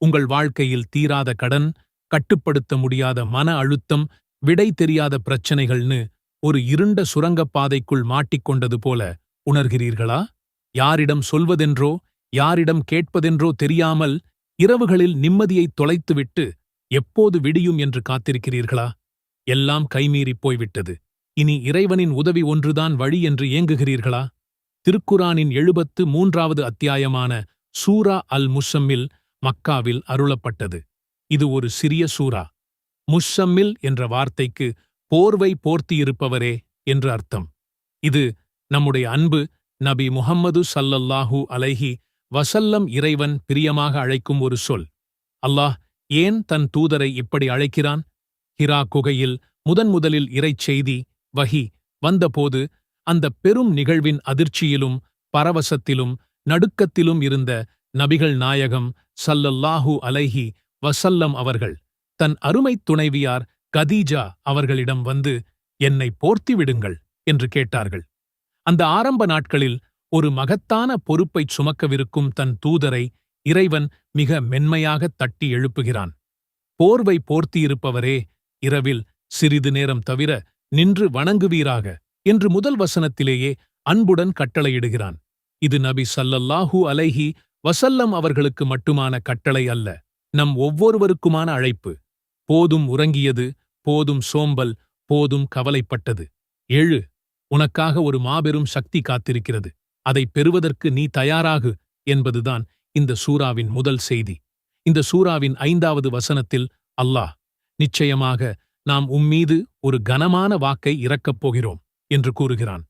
உங்கள் வாழ்க்கையில் தீராத கடன், கட்டுப்படுத்த முடியாத மன அழுத்தம், விடை தெரியாத பிரச்சனைகள்னு ஒரு இருண்ட சுரங்கப்பாதைக்குள் மாட்டிக்கொண்டது போல உணர்கிறீர்களா? யாரிடம் சொல்வதென்றோ யாரிடம் கேட்பதென்றோ தெரியாமல் இரவுகளில் நிம்மதியைத் தொலைத்துவிட்டு எப்போது விடியும் என்று காத்திருக்கிறீர்களா? எல்லாம் கைமீறிப் போய்விட்டது. இனி இறைவனின் உதவி ஒன்றுதான் வழி என்று ஏங்குகிறீர்களா? திருக்குரானின் 73வது அத்தியாயமான சூரா அல் முஸம்மில் மக்காவில் அருளப்பட்டது. இது ஒரு சிறிய சூரா. முஸம்மில் என்ற வார்த்தைக்கு போர்வை போர்த்தியிருப்பவரே என்று அர்த்தம். இது நம்முடைய அன்பு நபி முஹம்மது ஸல்லல்லாஹு அலைஹி வஸல்லம் இறைவன் பிரியமாக அழைக்கும் ஒரு சொல். அல்லாஹ் ஏன் தன் தூதரை இப்படி அழைக்கிறான்? ஹிரா குகையில் முதன்முதலில் இறைச்செய்தி வஹி வந்தபோது அந்த பெரும் நிகழ்வின் அதிர்ச்சியிலும் பரவசத்திலும் நடுக்கத்திலும் இருந்த நபிகள் நாயகம் ஸல்லல்லாஹு அலைஹி வஸல்லம் அவர்கள் தன் அருமைத் துணைவியார் கதீஜா அவர்களிடம் வந்து, என்னை போர்த்திவிடுங்கள் என்று கேட்டார்கள். அந்த ஆரம்ப நாட்களில் ஒரு மகத்தான பொறுப்பைச் சுமக்கவிருக்கும் தன் தூதரை இறைவன் மிக மென்மையாகத் தட்டி எழுப்புகிறான். போர்வை போர்த்தியிருப்பவரே, இரவில் சிறிது நேரம் தவிர நின்று வணங்குவீராக என்று முதல் வசனத்திலேயே அன்புடன் கட்டளையிடுகிறான். இது நபி ஸல்லல்லாஹு அலைஹி வஸல்லம் அவர்களுக்கு மட்டுமான கட்டளை அல்ல, நம் ஒவ்வொருவருக்குமான அழைப்பு. போதும் உறங்கியது, போதும் சோம்பல், போதும் கவலைப்பட்டது. எழு, உனக்காக ஒரு மாபெரும் சக்தி காத்திருக்கிறது. அதைப் பெறுவதற்கு நீ தயாராகு என்பதுதான் இந்த சூராவின் முதல் செய்தி. இந்த சூராவின் 5வது வசனத்தில் அல்லாஹ், நிச்சயமாக நாம் உம்மீது ஒரு கனமான வாக்கை இறக்கப் போகிறோம் என்று கூறுகிறான்.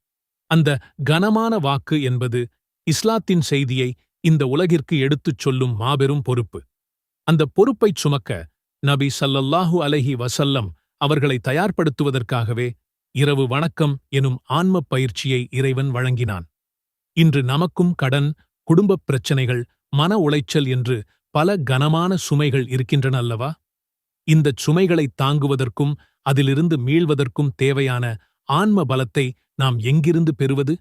அந்த கனமான வாக்கு என்பது இஸ்லாத்தின் செய்தியை இந்த உலகிற்கு எடுத்துச் சொல்லும் மாபெரும் பொறுப்பு. அந்த பொறுப்பைச் சுமக்க நபி ஸல்லல்லாஹு அலைஹி வஸல்லம் அவர்களை தயார்படுத்துவதற்காகவே இரவு வணக்கம் எனும் ஆன்மப் பயிற்சியை இறைவன் வழங்கினான். இன்று நமக்கும் கடன், குடும்பப் பிரச்சனைகள், மன உளைச்சல் என்று பல கனமான சுமைகள் இருக்கின்றன அல்லவா? இந்தச் சுமைகளைத் தாங்குவதற்கும் அதிலிருந்து மீள்வதற்கும் தேவையான ஆன்ம பலத்தை நாம் எங்கிருந்து பெறுவது?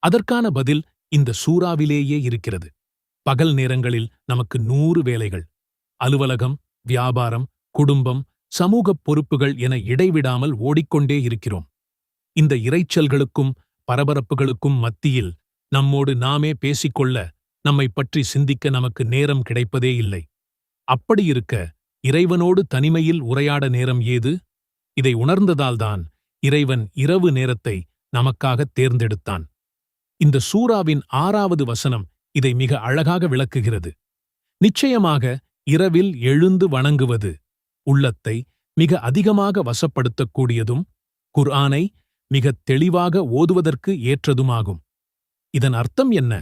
அதற்கான பதில் இந்த சூறாவிலேயே இருக்கிறது. பகல் நேரங்களில் நமக்கு 100 வேலைகள். அலுவலகம், வியாபாரம், குடும்பம், சமூகப் பொறுப்புகள் என இடைவிடாமல் ஓடிக்கொண்டே இருக்கிறோம். இந்த இரைச்சல்களுக்கும் பரபரப்புகளுக்கும் மத்தியில் நம்மோடு நாமே பேசிக்கொள்ள, நம்மைப் பற்றி சிந்திக்க நமக்கு நேரம் கிடைப்பதே இல்லை. அப்படியிருக்க இறைவனோடு தனிமையில் உரையாட நேரம் ஏது? இதை உணர்ந்ததால்தான் இறைவன் இரவு நேரத்தை நமக்காகத் தேர்ந்தெடுத்தான். இந்த சூறாவின் 6வது வசனம் இதை மிக அழகாக விளக்குகிறது. நிச்சயமாக இரவில் எழுந்து வணங்குவது உள்ளத்தை மிக அதிகமாக வசப்படுத்தக்கூடியதும் குர்ஆனை மிகத் தெளிவாக ஓதுவதற்கு ஏற்றதுமாகும். இதன் அர்த்தம் என்ன?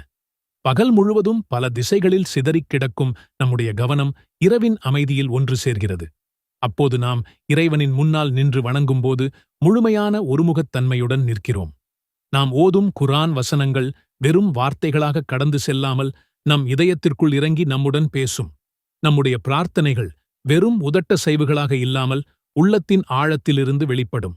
பகல் முழுவதும் பல திசைகளில் சிதறிக் கிடக்கும் நம்முடைய கவனம் இரவின் அமைதியில் ஒன்று சேர்கிறது. அப்போது நாம் இறைவனின் முன்னால் நின்று வணங்கும்போது முழுமையான ஒருமுகத்தன்மையுடன் நிற்கிறோம். நாம் ஓதும் குர்ஆன் வசனங்கள் வெறும் வார்த்தைகளாக கடந்து செல்லாமல் நம் இதயத்திற்குள் இறங்கி நம்முடன் பேசும். நம்முடைய பிரார்த்தனைகள் வெறும் உதட்டசைவுகளாக இல்லாமல் உள்ளத்தின் ஆழத்திலிருந்து வெளிப்படும்.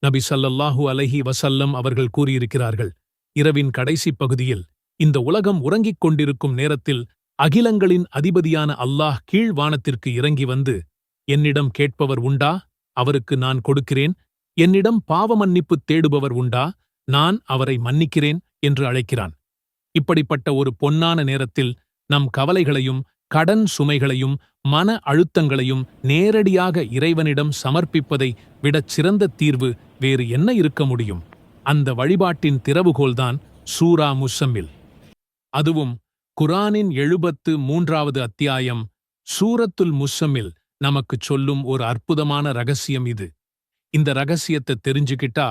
நபி ஸல்லல்லாஹு அலைஹி வஸல்லம் அவர்கள் கூறியிருக்கிறார்கள், இரவின் கடைசிப் பகுதியில் இந்த உலகம் உறங்கிக் கொண்டிருக்கும் நேரத்தில் அகிலங்களின் அதிபதியான அல்லாஹ் கீழ் வானத்திற்கு இறங்கி வந்து, என்னிடம் கேட்பவர் உண்டா? அவருக்கு நான் கொடுக்கிறேன். என்னிடம் பாவ மன்னிப்பு தேடுபவர் உண்டா? நான் அவரை மன்னிக்கிறேன் என்று அழைக்கிறான். இப்படிப்பட்ட ஒரு பொன்னான நேரத்தில் நம் கவலைகளையும் கடன் சுமைகளையும் மன அழுத்தங்களையும் நேரடியாக இறைவனிடம் சமர்ப்பிப்பதை விடச் சிறந்த தீர்வு வேறு என்ன இருக்க முடியும்? அந்த வழிபாட்டின் திறவுகோல்தான் சூரா முஸம்மில். அதுவும் குர்ஆனின் 73வது அத்தியாயம் சூரத்துல் முஸம்மில் நமக்குச் சொல்லும் ஒரு அற்புதமான ரகசியம் இது. இந்த ரகசியத்தை தெரிஞ்சுக்கிட்டா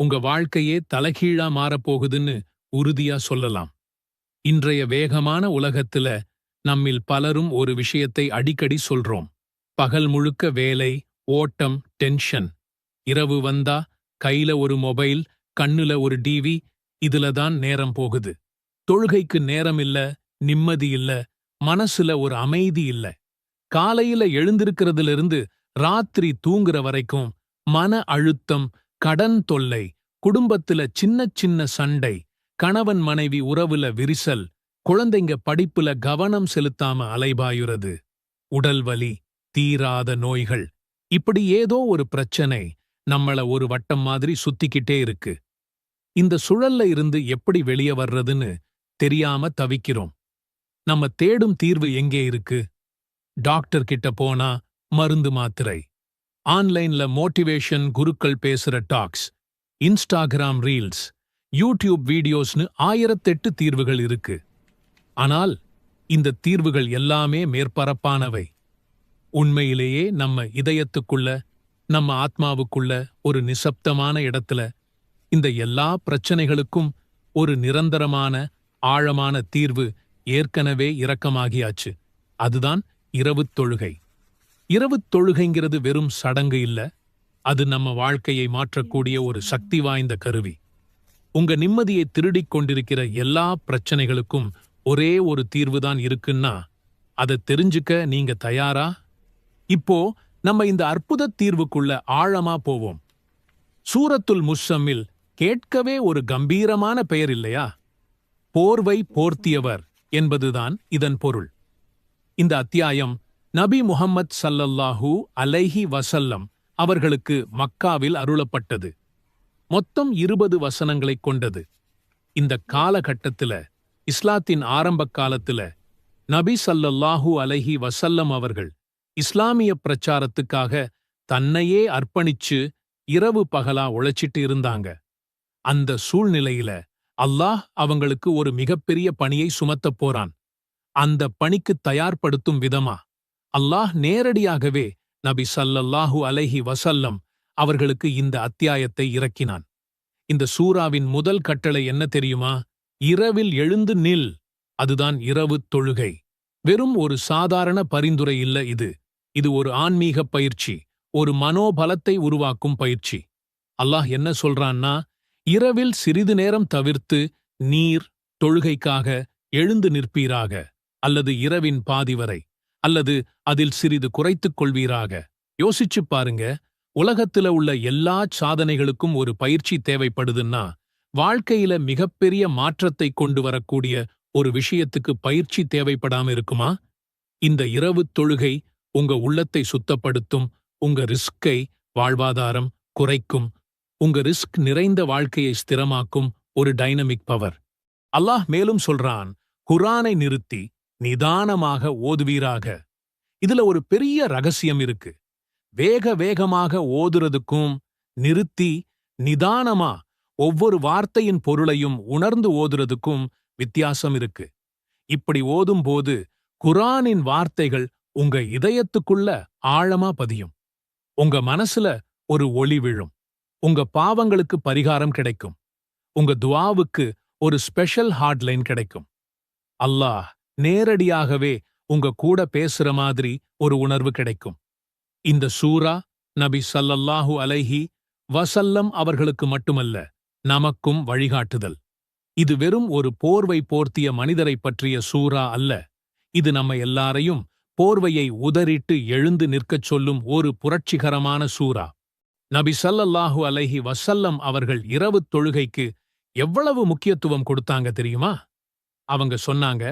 உங்க வாழ்க்கையே தலைகீழா மாறப்போகுதுன்னு உறுதியா சொல்லலாம். இன்றைய வேகமான உலகத்துல நம்மில் பலரும் ஒரு விஷயத்தை அடிக்கடி சொல்றோம். பகல் முழுக்க வேலை, ஓட்டம், டென்ஷன். இரவு வந்தா கையில ஒரு மொபைல், கண்ணுல ஒரு டிவி, இதுலதான் நேரம் போகுது. தொழுகைக்கு நேரம் இல்ல, நிம்மதி இல்ல, மனசுல ஒரு அமைதி இல்ல. காலையில எழுந்திருக்கிறதிலிருந்து ராத்திரி தூங்குற வரைக்கும் மன அழுத்தம், கடன் தொல்லை, குடும்பத்துல சின்னச் சின்ன சண்டை, கணவன் மனைவி உறவுல விரிசல், குழந்தைங்க படிப்புல கவனம் செலுத்தாம அலைபாயுறது. உடல் வலி, தீராத நோய்கள், இப்படி ஏதோ ஒரு பிரச்சனை நம்மள ஒரு வட்டம் மாதிரி சுத்திக்கிட்டே இருக்கு. இந்த சுழல்ல இருந்து எப்படி வெளிய வர்றதுன்னு தெரியாம தவிக்கிறோம். நம்ம தேடும் தீர்வு எங்கே இருக்கு? டாக்டர் கிட்ட போனா மருந்து மாத்திரை, ஆன்லைன்ல மோட்டிவேஷன் குருக்கள் பேசுற டாக்ஸ், இன்ஸ்டாகிராம் ரீல்ஸ், யூடியூப் வீடியோஸ்னு 1008 தீர்வுகள் இருக்கு. ஆனால் இந்த தீர்வுகள் எல்லாமே மேற்பரப்பானவை. உண்மையிலேயே நம்ம இதயத்துக்குள்ள, நம்ம ஆத்மாவுக்குள்ள ஒரு நிசப்தமான இடத்துல இந்த எல்லா பிரச்சனைகளுக்கும் ஒரு நிரந்தரமான ஆழமான தீர்வு ஏற்கனவே இரக்கமாகியாச்சு. அதுதான் இரவுத் தொழுகை. இரவுத் தொழுகைங்கிறது வெறும் சடங்கு இல்ல, அது நம்ம வாழ்க்கையை மாற்றக்கூடிய ஒரு சக்தி வாய்ந்த கருவி. உங்க நிம்மதியை திருடிக் கொண்டிருக்கிற எல்லா பிரச்சனைகளுக்கும் ஒரே ஒரு தீர்வுதான் இருக்குன்னா அதை தெரிஞ்சுக்க நீங்க தயாரா? இப்போ நம்ம இந்த அற்புத தீர்வுக்குள்ள ஆழமா போவோம். சூரத்துல் முஸ்ஸம்மில் கேட்கவே ஒரு கம்பீரமான பெயர் இல்லையா? போர்வை போர்த்தியவர் என்பதுதான் இதன் பொருள். இந்த அத்தியாயம் நபி முஹம்மத் ஸல்லல்லாஹு அலைஹி வஸல்லம் அவர்களுக்கு மக்காவில் அருளப்பட்டது. மொத்தம் 20 வசனங்களைக் கொண்டது. இந்த காலகட்டத்துல, இஸ்லாத்தின் ஆரம்ப காலத்துல, நபி ஸல்லல்லாஹு அலைஹி வஸல்லம் அவர்கள் இஸ்லாமிய பிரச்சாரத்துக்காக தன்னையே அர்ப்பணிச்சு இரவு பகலா உழைச்சிட்டு இருந்தாங்க. அந்த சூழ்நிலையில அல்லாஹ் அவங்களுக்கு ஒரு மிகப்பெரிய பணியை சுமத்தப் போறான். அந்த பணிக்கு தயார்படுத்தும் விதமா அல்லாஹ் நேரடியாகவே நபி ஸல்லல்லாஹு அலைஹி வஸல்லம் அவர்களுக்கு இந்த அத்தியாயத்தை இறக்கினான். இந்த சூராவின் முதல் கட்டளை என்ன தெரியுமா? இரவில் எழுந்து நில். அதுதான் இரவுத் தொழுகை. வெறும் ஒரு சாதாரண பரிந்துரை இல்ல இது. இது ஒரு ஆன்மீக பயிற்சி, ஒரு மனோபலத்தை உருவாக்கும் பயிற்சி. அல்லாஹ் என்ன சொல்றான்னா, இரவில் சிறிது நேரம் தவிர்த்து நீர் தொழுகைக்காக எழுந்து நிற்பீராக, அல்லது இரவின் பாதி வரை, அல்லது அதில் சிறிது குறைத்துக் கொள்வீராக. யோசிச்சுப் பாருங்க, உலகத்துல உள்ள எல்லா சாதனைகளுக்கும் ஒரு பயிற்சி தேவைப்படுதுன்னா, வாழ்க்கையில மிகப்பெரிய மாற்றத்தை கொண்டு வரக்கூடிய ஒரு விஷயத்துக்கு பயிற்சி தேவைப்படாம இருக்குமா? இந்த இரவுத் தொழுகை உங்க உள்ளத்தை சுத்தப்படுத்தும், உங்க ரிஸ்கை வாழ்வாதாரம் குறைக்கும், உங்க ரிஸ்க் நிறைந்த வாழ்க்கையை ஸ்திரமாக்கும் ஒரு டைனமிக் பவர். அல்லாஹ் மேலும் சொல்றான், குர்ஆனை நிறுத்தி நிதானமாக ஓதுவீராக. இதுல ஒரு பெரிய ரகசியம் இருக்கு. வேக வேகமாக ஓதுறதுக்கும் நிறுத்தி நிதானமா ஒவ்வொரு வார்த்தையின் பொருளையும் உணர்ந்து ஓதுறதுக்கும் வித்தியாசம் இருக்கு. இப்படி ஓதும்போது குர்ஆனின் வார்த்தைகள் உங்க இதயத்துக்குள்ள ஆழமா பதியும். உங்க மனசுல ஒரு ஒளி விழும். உங்க பாவங்களுக்கு பரிகாரம் கிடைக்கும். உங்க துஆவுக்கு ஒரு ஸ்பெஷல் ஹாட்லைன் கிடைக்கும். அல்லாஹ் நேரடியாகவே உங்க கூட பேசுற மாதிரி ஒரு உணர்வு கிடைக்கும். இந்த சூரா நபி ஸல்லல்லாஹு அலைஹி வஸல்லம் அவர்களுக்கு மட்டுமல்ல, நமக்கும் வழிகாட்டுதல். இது வெறும் ஒரு போர்வை போர்த்திய மனிதரைப் பற்றிய சூரா அல்ல. இது நம்ம எல்லாரையும் போர்வையை உதறிட்டு எழுந்து நிற்கச் சொல்லும் ஒரு புரட்சிகரமான சூரா. நபி ஸல்லல்லாஹு அலைஹி வஸல்லம் அவர்கள் இரவுத் தொழுகைக்கு எவ்வளவு முக்கியத்துவம் கொடுத்தாங்க தெரியுமா? அவங்க சொன்னாங்க,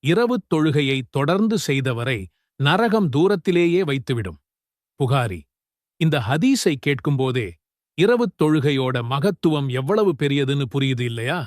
இரவுத் தொழுகையை தொடர்ந்து செய்தவரை நரகம் தூரத்திலேயே வைத்துவிடும். புகாரி. இந்த ஹதீஸை கேட்கும்போதே இரவுத் தொழுகையோட மகத்துவம் எவ்வளவு பெரியதுன்னு புரியுது இல்லையா?